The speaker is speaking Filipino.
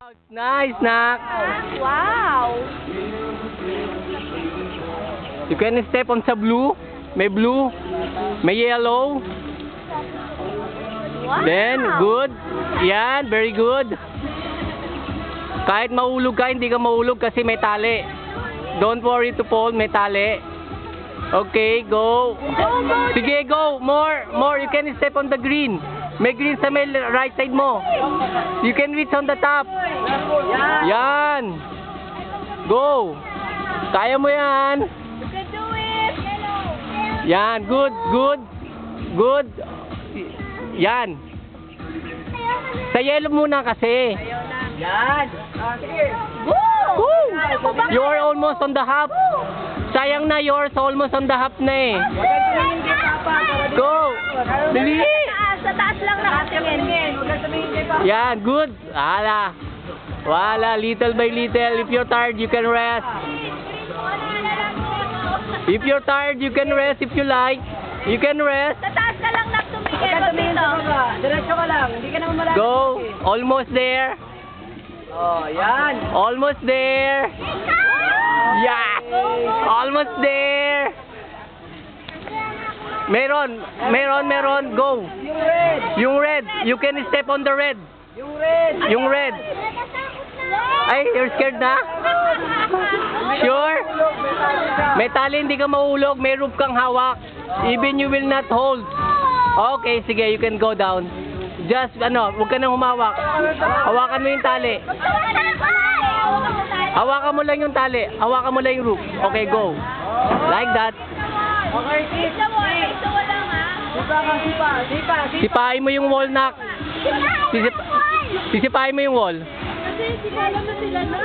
Nice, Nak. Wow! You can step on sa blue. May blue. May yellow. Wow! Then, good. Yan, very good. Kahit mahulog ka, hindi ka mahulog kasi may tali. Don't worry to fall, may tali. Okay, go. Sige, go. More. You can step on the green. May green sa may right side mo. You can reach on the top. Yan. Go. Kaya mo yan. You can do it! Yan, good. Yan. Sa yellow muna kasi. Yan. Sige. Woo! You're almost on the half. Sayang na, you're almost on the half na eh. Go! Dali! Sa taas lang nakatingin. Yan, good. Wala, little by little. If you're tired, you can rest. If you're tired, you can rest if you like. You can rest. Sa taas ka lang tumingin. Huwag ka tumingin sa baba. Diretso ka lang. Hindi ka naman malapit. Go! Almost there. Oh, yan. Almost there. Yeah! Almost there. Meron. Go. Yung red. Yung red. You can step on the red. Yung red. Ay, you're scared na? Sure? May tali, hindi ka mahulog. May rope kang hawak. Even you will not hold. Okay, sige, you can go down. Just, huwag ka nang humawak. Hawakan mo yung tali. Hawakan mo lang yung tali. Hawakan mo lang yung rope. Okay, go. Like that. Okay, sit. Sipa. Sipain mo yung wall, Nak. Sisipain mo yung wall. Kasi sila na.